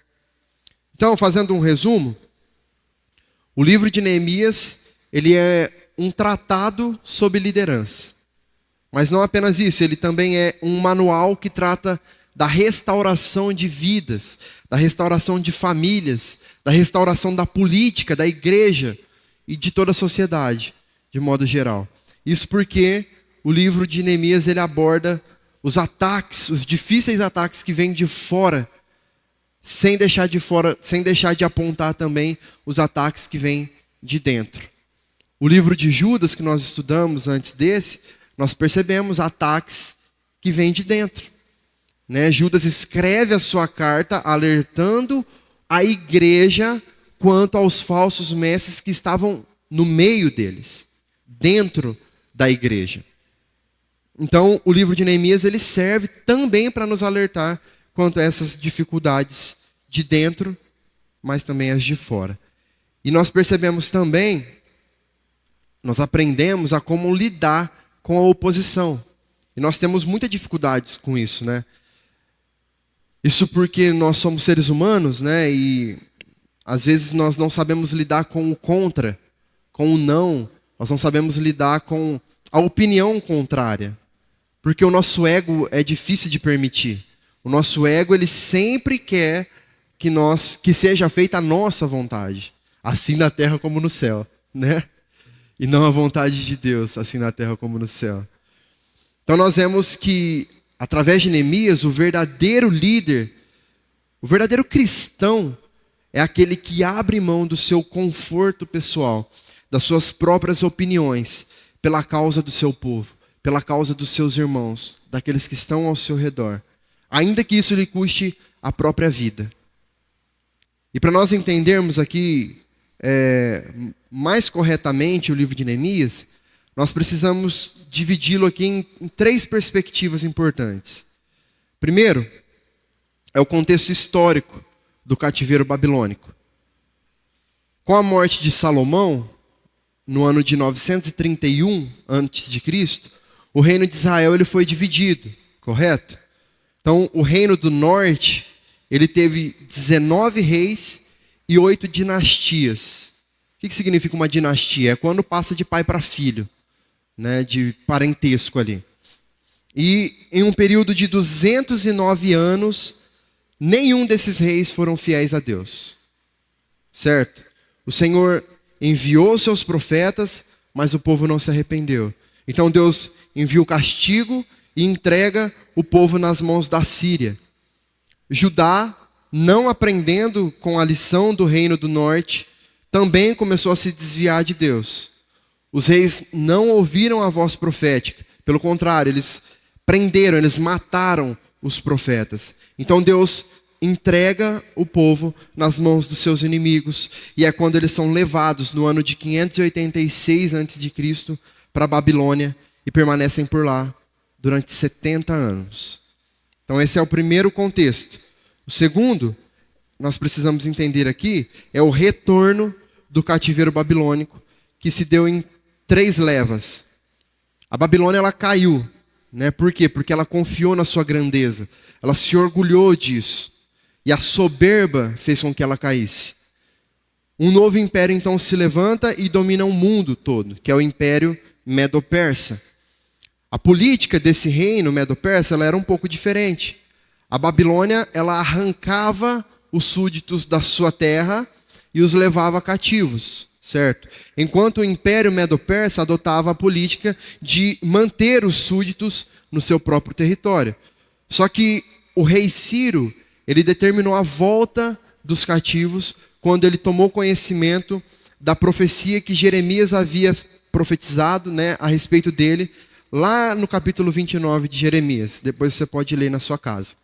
S1: Então, fazendo um resumo, o livro de Neemias, ele é um tratado sobre liderança. Mas não apenas isso, ele também é um manual que trata da restauração de vidas, da restauração de famílias, da restauração da política, da igreja e de toda a sociedade, de modo geral. Isso porque o livro de Neemias ele aborda os ataques, os difíceis ataques que vêm de fora, sem deixar de apontar também os ataques que vêm de dentro. O livro de Judas, que nós estudamos antes desse, nós percebemos ataques que vêm de dentro. Né? Judas escreve a sua carta alertando a igreja quanto aos falsos mestres que estavam no meio deles, dentro da igreja. Então, o livro de Neemias ele serve também para nos alertar quanto a essas dificuldades de dentro, mas também as de fora. E nós percebemos também, nós aprendemos a como lidar com a oposição. E nós temos muita dificuldade com isso, né? Isso porque nós somos seres humanos, né? E às vezes nós não sabemos lidar com o contra, com o não. Nós não sabemos lidar com a opinião contrária. Porque o nosso ego é difícil de permitir. O nosso ego, ele sempre quer que seja feita a nossa vontade. Assim na terra como no céu, né? E não a vontade de Deus, assim na terra como no céu. Então nós vemos que, através de Neemias, o verdadeiro líder, o verdadeiro cristão, é aquele que abre mão do seu conforto pessoal, das suas próprias opiniões, pela causa do seu povo, pela causa dos seus irmãos, daqueles que estão ao seu redor, ainda que isso lhe custe a própria vida. E para nós entendermos aqui mais corretamente o livro de Neemias, nós precisamos dividi-lo aqui em 3 perspectivas importantes. Primeiro, é o contexto histórico do cativeiro babilônico. Com a morte de Salomão, no ano de 931 a.C., o reino de Israel ele foi dividido, correto? Então, o reino do norte, ele teve 19 reis e 8 dinastias. O que significa uma dinastia? É quando passa de pai para filho, né, de parentesco ali. E em um período de 209 anos, nenhum desses reis foram fiéis a Deus. Certo? O Senhor enviou seus profetas, mas o povo não se arrependeu. Então Deus envia o castigo e entrega o povo nas mãos da Síria. Judá, não aprendendo com a lição do reino do norte, também começou a se desviar de Deus. Os reis não ouviram a voz profética. Pelo contrário, eles prenderam, eles mataram os profetas. Então Deus entrega o povo nas mãos dos seus inimigos. E é quando eles são levados no ano de 586 a.C. para a Babilônia e permanecem por lá durante 70 anos. Então esse é o primeiro contexto. O segundo, nós precisamos entender aqui, é o retorno do cativeiro babilônico, que se deu em 3 levas. A Babilônia ela caiu, né? Por quê? Porque ela confiou na sua grandeza. Ela se orgulhou disso. E a soberba fez com que ela caísse. Um novo império então se levanta e domina o mundo todo, que é o Império Medo-Persa. A política desse reino Medo-Persa ela era um pouco diferente. A Babilônia, ela arrancava os súditos da sua terra e os levava cativos, certo? Enquanto o Império Medo-Persa adotava a política de manter os súditos no seu próprio território. Só que o rei Ciro, ele determinou a volta dos cativos quando ele tomou conhecimento da profecia que Jeremias havia profetizado, né, a respeito dele, lá no capítulo 29 de Jeremias. Depois você pode ler na sua casa.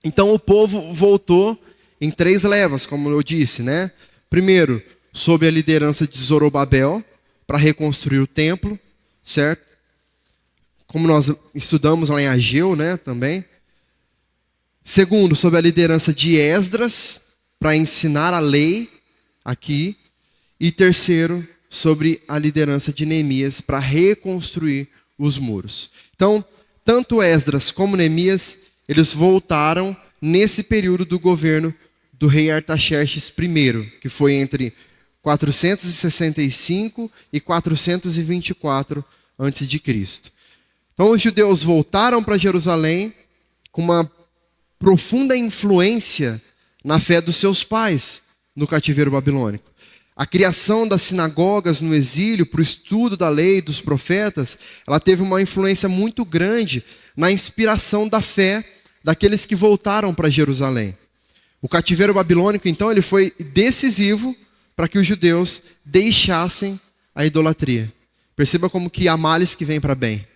S1: Então o povo voltou em 3 levas, como eu disse, né? Primeiro, sob a liderança de Zorobabel, para reconstruir o templo, certo? Como nós estudamos lá em Ageu, né, também. Segundo, sob a liderança de Esdras, para ensinar a lei aqui. E terceiro, sobre a liderança de Neemias, para reconstruir os muros. Então, tanto Esdras como Neemias, eles voltaram nesse período do governo do rei Artaxerxes I, que foi entre 465 e 424 a.C. Então os judeus voltaram para Jerusalém com uma profunda influência na fé dos seus pais no cativeiro babilônico. A criação das sinagogas no exílio para o estudo da lei e dos profetas, ela teve uma influência muito grande na inspiração da fé daqueles que voltaram para Jerusalém. O cativeiro babilônico, então, ele foi decisivo para que os judeus deixassem a idolatria. Perceba como que há males que vêm para bem.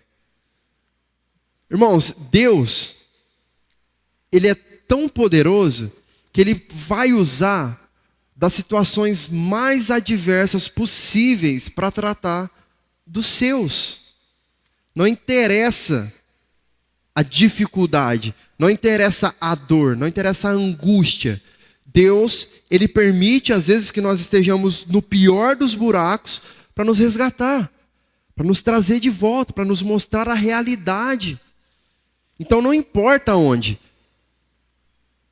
S1: Irmãos, Deus, ele é tão poderoso que ele vai usar das situações mais adversas possíveis para tratar dos seus. Não interessa a dificuldade, não interessa a dor, não interessa a angústia. Deus, ele permite às vezes que nós estejamos no pior dos buracos para nos resgatar, para nos trazer de volta, para nos mostrar a realidade. Então não importa onde,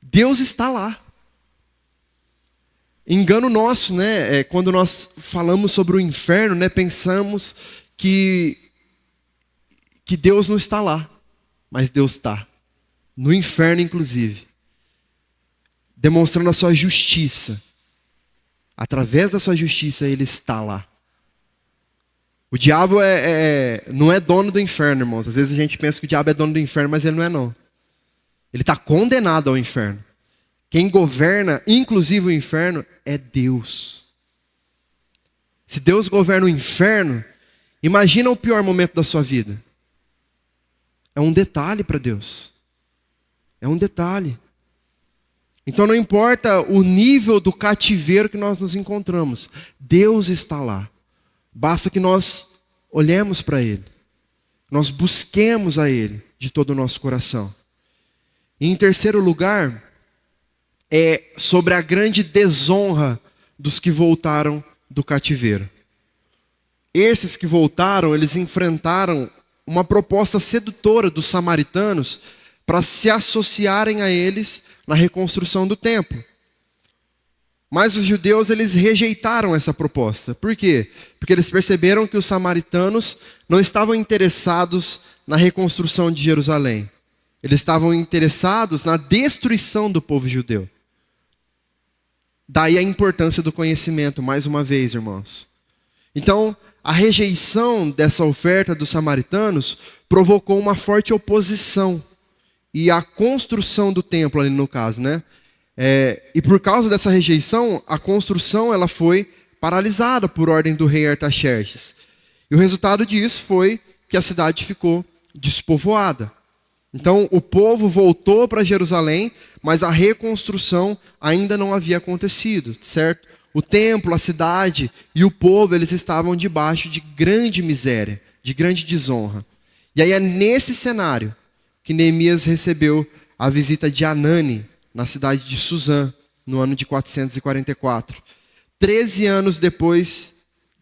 S1: Deus está lá. Engano nosso, né? Quando nós falamos sobre o inferno, né? Pensamos que Deus não está lá, mas Deus está. No inferno, inclusive. Demonstrando a sua justiça. Através da sua justiça, ele está lá. O diabo não é dono do inferno, irmãos. Às vezes a gente pensa que o diabo é dono do inferno, mas ele não é, não. Ele está condenado ao inferno. Quem governa, inclusive o inferno, é Deus. Se Deus governa o inferno, imagina o pior momento da sua vida. É um detalhe para Deus. É um detalhe. Então não importa o nível do cativeiro que nós nos encontramos. Deus está lá. Basta que nós olhemos para Ele. Nós busquemos a Ele de todo o nosso coração. E em terceiro lugar, é sobre a grande desonra dos que voltaram do cativeiro. Esses que voltaram, eles enfrentaram uma proposta sedutora dos samaritanos para se associarem a eles na reconstrução do templo. Mas os judeus, eles rejeitaram essa proposta. Por quê? Porque eles perceberam que os samaritanos não estavam interessados na reconstrução de Jerusalém. Eles estavam interessados na destruição do povo judeu. Daí a importância do conhecimento, mais uma vez, irmãos. Então, a rejeição dessa oferta dos samaritanos provocou uma forte oposição. E a construção do templo ali no caso, né? E por causa dessa rejeição, a construção ela foi paralisada por ordem do rei Artaxerxes. E o resultado disso foi que a cidade ficou despovoada. Então o povo voltou para Jerusalém, mas a reconstrução ainda não havia acontecido, certo? O templo, a cidade e o povo, eles estavam debaixo de grande miséria, de grande desonra. E aí é nesse cenário que Neemias recebeu a visita de Anani, na cidade de Suzã, no ano de 444. 13 anos depois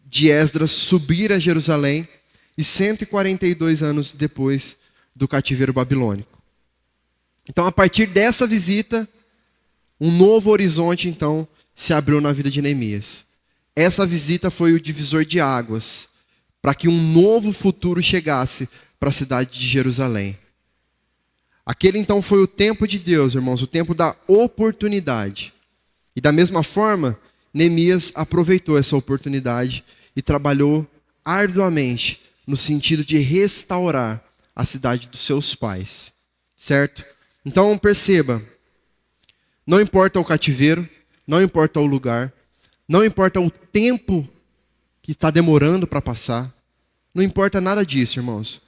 S1: de Esdras subir a Jerusalém e 142 anos depois do cativeiro babilônico. Então, a partir dessa visita, um novo horizonte, então, se abriu na vida de Neemias. Essa visita foi o divisor de águas, para que um novo futuro chegasse para a cidade de Jerusalém. Aquele então foi o tempo de Deus, irmãos, o tempo da oportunidade. E da mesma forma, Neemias aproveitou essa oportunidade e trabalhou arduamente no sentido de restaurar a cidade dos seus pais, certo? Então perceba, não importa o cativeiro, não importa o lugar, não importa o tempo que está demorando para passar, não importa nada disso, irmãos.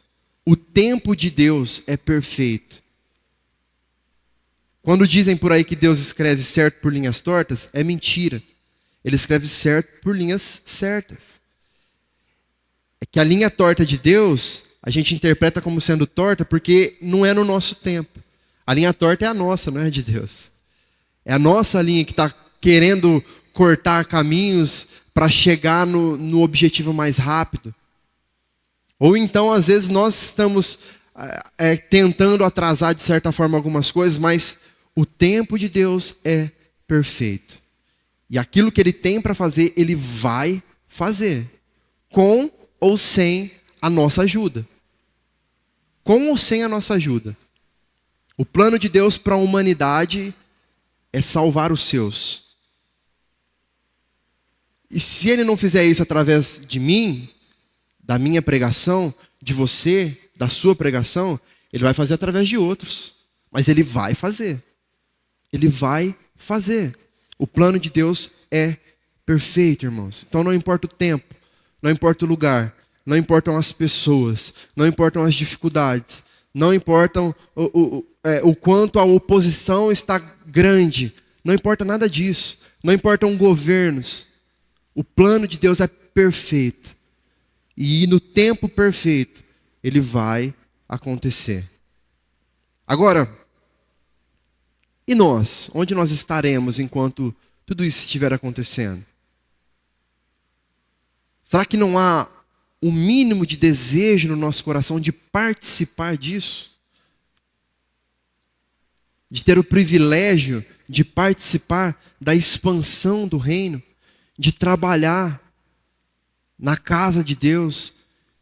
S1: O tempo de Deus é perfeito. Quando dizem por aí que Deus escreve certo por linhas tortas, é mentira. Ele escreve certo por linhas certas. É que a linha torta de Deus, a gente interpreta como sendo torta porque não é no nosso tempo. A linha torta é a nossa, não é a de Deus. É a nossa linha que está querendo cortar caminhos para chegar no objetivo mais rápido. Ou então, às vezes, nós estamos tentando atrasar de certa forma algumas coisas, mas o tempo de Deus é perfeito. E aquilo que Ele tem para fazer, Ele vai fazer. Com ou sem a nossa ajuda. Com ou sem a nossa ajuda. O plano de Deus para a humanidade é salvar os seus. E se Ele não fizer isso através de mim, da minha pregação, de você, da sua pregação, Ele vai fazer através de outros. Mas Ele vai fazer. Ele vai fazer. O plano de Deus é perfeito, irmãos. Então não importa o tempo, não importa o lugar, não importam as pessoas, não importam as dificuldades, não importam o quanto a oposição está grande, não importa nada disso, não importam governos. O plano de Deus é perfeito. E no tempo perfeito, ele vai acontecer. Agora, e nós? Onde nós estaremos enquanto tudo isso estiver acontecendo? Será que não há o mínimo de desejo no nosso coração de participar disso? De ter o privilégio de participar da expansão do reino? De trabalhar na casa de Deus?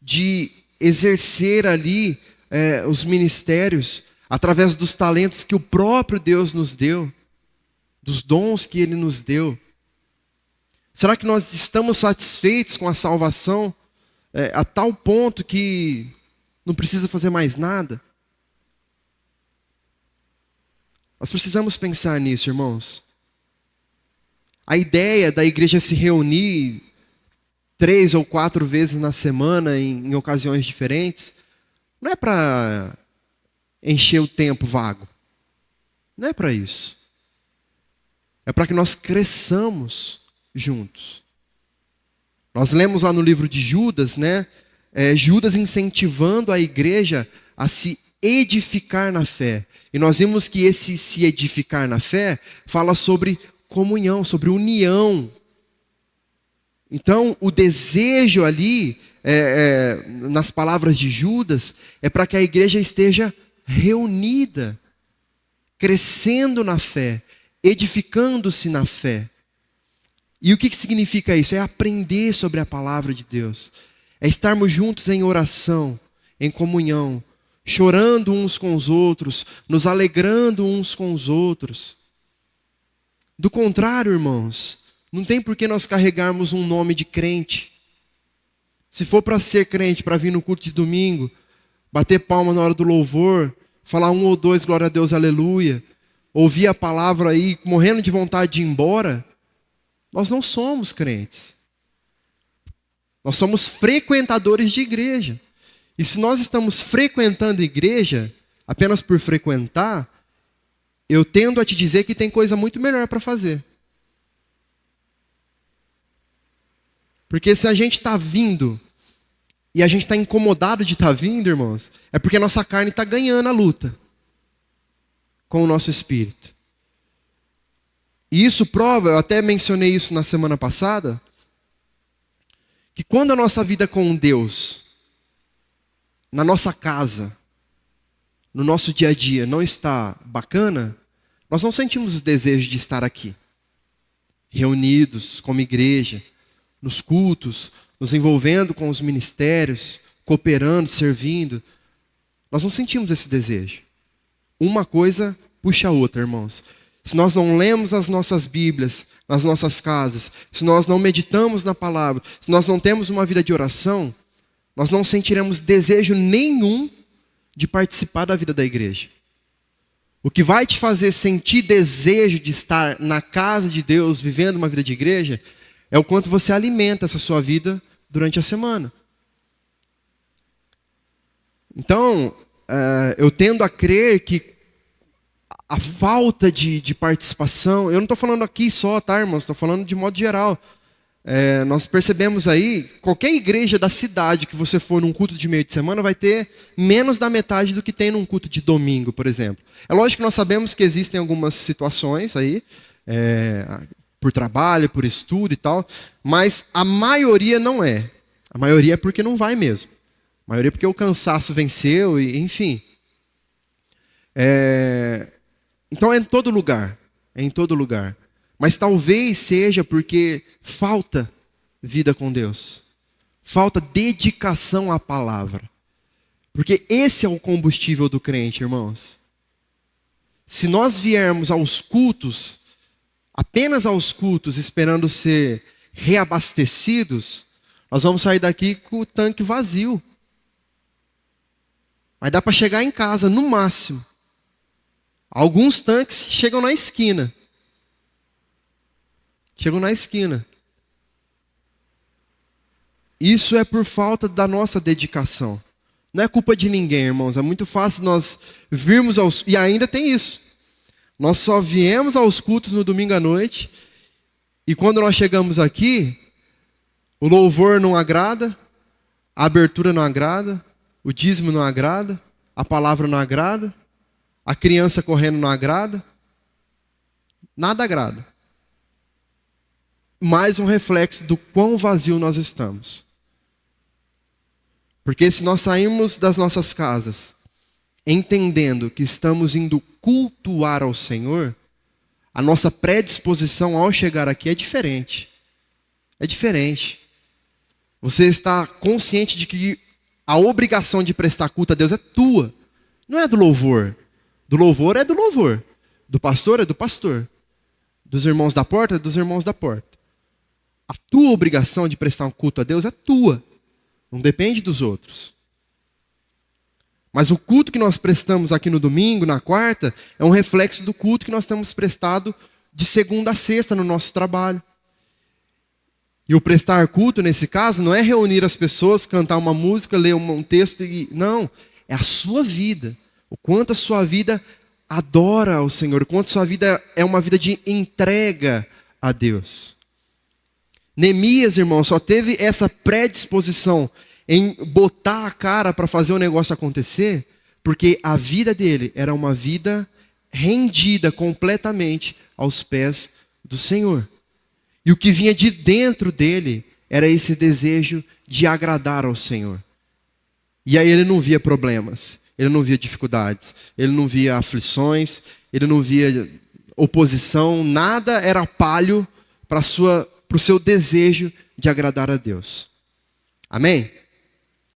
S1: De exercer ali os ministérios através dos talentos que o próprio Deus nos deu, dos dons que Ele nos deu. Será que nós estamos satisfeitos com a salvação a tal ponto que não precisa fazer mais nada? Nós precisamos pensar nisso, irmãos. A ideia da igreja se reunir 3 ou 4 vezes na semana em ocasiões diferentes não é para encher o tempo vago. Não é para isso. É para que nós cresçamos juntos. Nós lemos lá no livro de Judas, né? Judas incentivando a igreja a se edificar na fé. E nós vimos que esse se edificar na fé fala sobre comunhão, sobre união. Então, o desejo ali, nas palavras de Judas, é para que a igreja esteja reunida, crescendo na fé, edificando-se na fé. E o que significa isso? É aprender sobre a palavra de Deus. É estarmos juntos em oração, em comunhão, chorando uns com os outros, nos alegrando uns com os outros. Do contrário, irmãos, não tem por que nós carregarmos um nome de crente. Se for para ser crente, para vir no culto de domingo, bater palma na hora do louvor, falar 1 ou 2, glória a Deus, aleluia, ouvir a palavra aí, morrendo de vontade de ir embora, nós não somos crentes. Nós somos frequentadores de igreja. E se nós estamos frequentando igreja, apenas por frequentar, eu tendo a te dizer que tem coisa muito melhor para fazer. Porque se a gente está vindo e a gente está incomodado de estar vindo, irmãos, é porque a nossa carne está ganhando a luta com o nosso espírito. E isso prova, eu até mencionei isso na semana passada, que quando a nossa vida com Deus, na nossa casa, no nosso dia a dia, não está bacana, nós não sentimos o desejo de estar aqui, reunidos como igreja, nos cultos, nos envolvendo com os ministérios, cooperando, servindo. Nós não sentimos esse desejo. uma coisa puxa a outra, irmãos. Se nós não lemos as nossas Bíblias nas nossas casas, se nós não meditamos na palavra, se nós não temos uma vida de oração, nós não sentiremos desejo nenhum de participar da vida da igreja. O que vai te fazer sentir desejo de estar na casa de Deus, vivendo uma vida de igreja, é o quanto você alimenta essa sua vida durante a semana. Então, eu tendo a crer que a falta de participação, eu não estou falando aqui só, tá, irmãos? Estou falando de modo geral. Nós percebemos aí, qualquer igreja da cidade que você for num culto de meio de semana vai ter menos da metade do que tem num culto de domingo, por exemplo. É lógico que nós sabemos que existem algumas situações aí, por trabalho, por estudo e tal, mas a maioria não é. A maioria é porque não vai mesmo. A maioria é porque o cansaço venceu, e enfim. Então é em todo lugar, é em todo lugar. Mas talvez seja porque falta vida com Deus. Falta dedicação à palavra. Porque esse é o combustível do crente, irmãos. Se nós viermos aos cultos, apenas aos cultos, esperando ser reabastecidos, nós vamos sair daqui com o tanque vazio. Mas dá para chegar em casa, no máximo. Alguns tanques chegam na esquina. Chegam na esquina. Isso é por falta da nossa dedicação. Não é culpa de ninguém, irmãos. É muito fácil nós virmos aos... E ainda tem isso. Nós só viemos aos cultos no domingo à noite. E quando nós chegamos aqui, o louvor não agrada, a abertura não agrada, o dízimo não agrada, a palavra não agrada, a criança correndo não agrada. Nada agrada. Mais um reflexo do quão vazio nós estamos. Porque se nós sairmos das nossas casas entendendo que estamos indo cultuar ao Senhor, a nossa predisposição ao chegar aqui é diferente. É diferente. Você está consciente de que a obrigação de prestar culto a Deus é tua. Não é do louvor. Do louvor é do louvor. Do pastor é do pastor. Dos irmãos da porta é dos irmãos da porta. A tua obrigação de prestar um culto a Deus é tua. Não depende dos outros. Mas o culto que nós prestamos aqui no domingo, na quarta, é um reflexo do culto que nós temos prestado de segunda a sexta no nosso trabalho. E o prestar culto, nesse caso, não é reunir as pessoas, cantar uma música, ler um texto. Não, é a sua vida. O quanto a sua vida adora ao Senhor, o quanto a sua vida é uma vida de entrega a Deus. Neemias, irmão, só teve essa predisposição em botar a cara para fazer o negócio acontecer, porque a vida dele era uma vida rendida completamente aos pés do Senhor. E o que vinha de dentro dele era esse desejo de agradar ao Senhor. E aí ele não via problemas, ele não via dificuldades, ele não via aflições, ele não via oposição, nada era palho para o seu desejo de agradar a Deus. Amém?